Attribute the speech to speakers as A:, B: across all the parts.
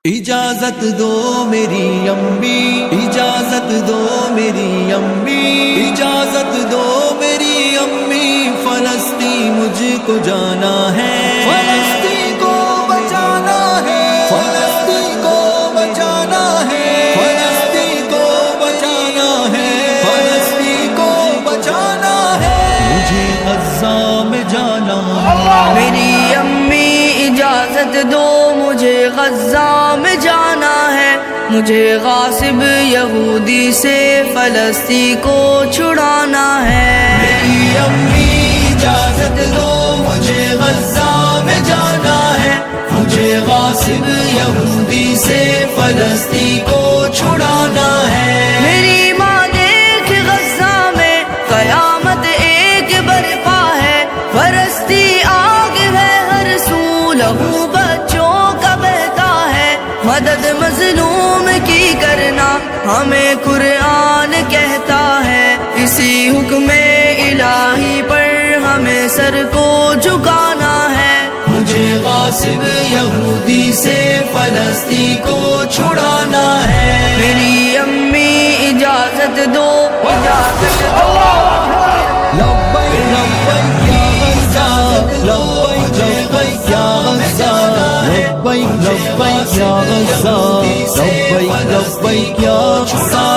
A: اجازت دو میری امی، اجازت دو میری امی، اجازت دو میری امی، فلسطین مجھ کو جانا ہے، فلسطین کو بچانا ہے، فلسطین کو بچانا ہے، فلسطین کو بچانا ہے، فلسطین کو بچانا ہے، مجھے غزہ میں جانا ہے۔
B: میری امی اجازت دو، مجھے غزہ میں جانا ہے، مجھے غاصب یہودی سے فلسطین کو چھڑانا ہے۔
A: میری امی اجازت دو، مجھے غزہ میں جانا ہے، مجھے غاصب یہودی سے فلسطین کو چھڑانا ہے۔
B: میری ماں دیکھ غزہ میں قیامت ایک برپا ہے، برستی آگ ہے ہر سو، لہو بچوں کا بہتا ہے، مدد مظلوم کی کرنا ہمیں قرآن کہتا ہے، اسی حکم الہی پر ہمیں سر کو جھکانا ہے۔
A: مجھے غاصب یہودی سے فلسطین کو چھڑانا ہے۔
B: میری امی اجازت دو، اجازت دو۔
A: لبیک لبیک یا غزہ، لبیک لبیک یا غزہ، لبیک لبیک یا غزہ، لبیک لبیک یا غزہ۔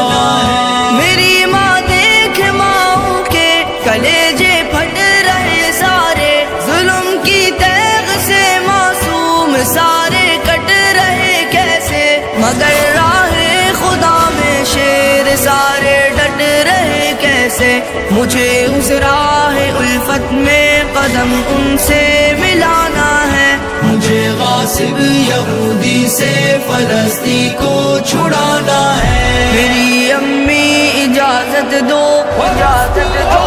B: میری ماں دیکھ ماؤں کے کلیجے پھٹ رہے سارے، ظلم کی تیغ سے معصوم سارے کٹ رہے کیسے، مگر راہ خدا میں شیر سارے ڈٹ رہے کیسے، مجھے اس راہ الفت میں قدم ان سے ملانا ہے۔
A: مجھے غاصب یہودی سے فلسطین کو چھڑانا ہے۔
B: میری امی اجازت دو، اجازت دو۔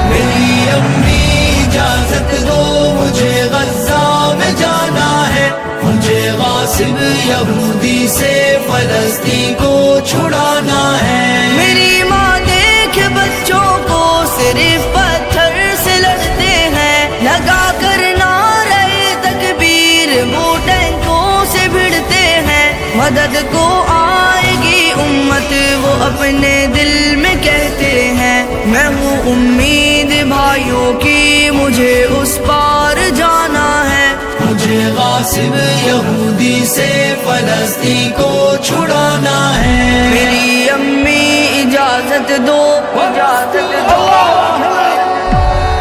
A: میری امی اجازت دو، مجھے غزہ میں جانا ہے، مجھے غاصب یہودی سے فلسطین کو چھڑانا ہے۔
B: میری ماں دیکھ بچوں کو صرف پتھر سے لڑتے ہیں، لگا کر نعرہ تکبیر وہ ٹینکوں سے بھڑتے ہیں، مدد کو آئے گی امت وہ اپنے دل میں کہتے ہیں، میں ہوں امید بھائیوں کی مجھے اس پار جانا ہے۔
A: مجھے غاصب یہودی سے فلسطین کو چھڑانا ہے۔
B: میری امی اجازت دو، اجازت دو۔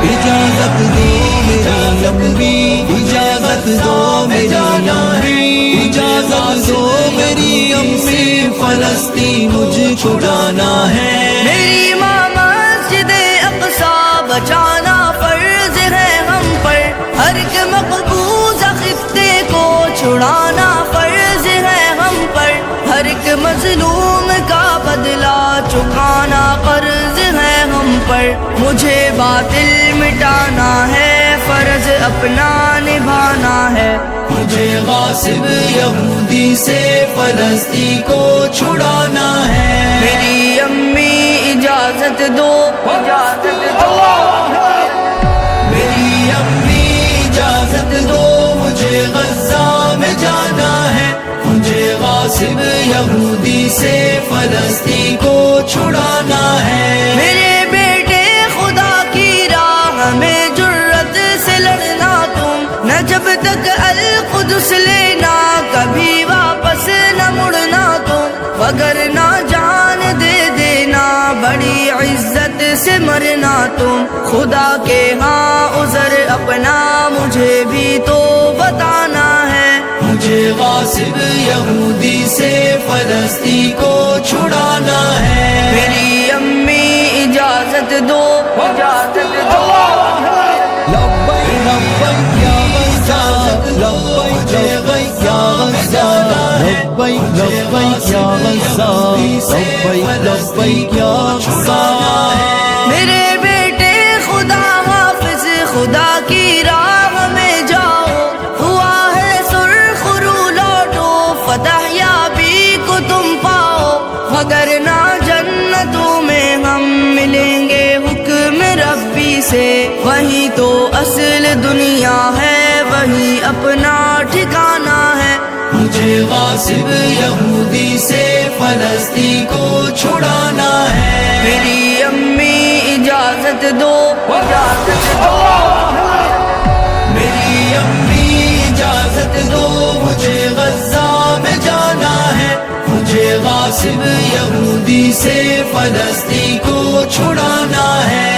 A: اجازت دو میری امی، اجازت دو میری امی، اجازت دو میری امی، فلسطین مجھ چھڑانا ہے۔
B: میری ماں مسجد اقصی بچانا فرض ہے ہم پر، ہر ایک مقبوضہ خطے کو چھڑانا فرض ہے ہم پر، ہر ایک مظلوم کا بدلہ چکانا قرض ہے ہم پر، مجھے باطل مٹانا ہے، فرض اپنا نبھانا ہے۔
A: مجھے غاصب یہودی سے فلسطین کو چھڑانا ہے۔
B: میری امی اجازت دو، اجازت دو۔
A: میری امی اجازت دو، مجھے غزہ میں جانا ہے، مجھے غاصب یہودی سے فلسطین کو چھڑانا ہے۔
B: میرے بیٹے خدا کی راہ میں جرت سے لڑنا تم، نہ جب تک القدس لینا کبھی واپس نہ مڑنا تم، وگرنہ جان دے دینا بڑی عزت سے مرنا تم، خدا کے ہاں عذر اپنا مجھے بھی تو بتانا ہے۔
A: مجھے غاصب یہودی سے فلسطین کو چھڑانا ہے۔
B: میری امی اجازت دو، اجازت دو۔
A: لبیک لبیک یا غزہ، لبیک لبیک یا غزہ، لبیک لبیک یا غزہ، لبیک لبیک یا غزہ۔
B: میرے بیٹے خدا حافظ، خدا کی راہ میں جاؤ، ہوا ہے سرخ رو لوٹو، فتح یابی کو تم پاؤ، وگرنہ جنتوں میں ہم ملیں گے حکم ربی سے، وہی تو اصل دنیا ہے، وہی اپنا ٹھکانہ ہے،
A: مجھے غاصب یہودی سے فلسطین کو چھڑانا ہے.
B: میری امی اجازت دو، اجازت دو،
A: میری امی اجازت دو، مجھے غزہ میں جانا ہے. مجھے غاصب یہودی سے فلسطین کو چھڑانا ہے.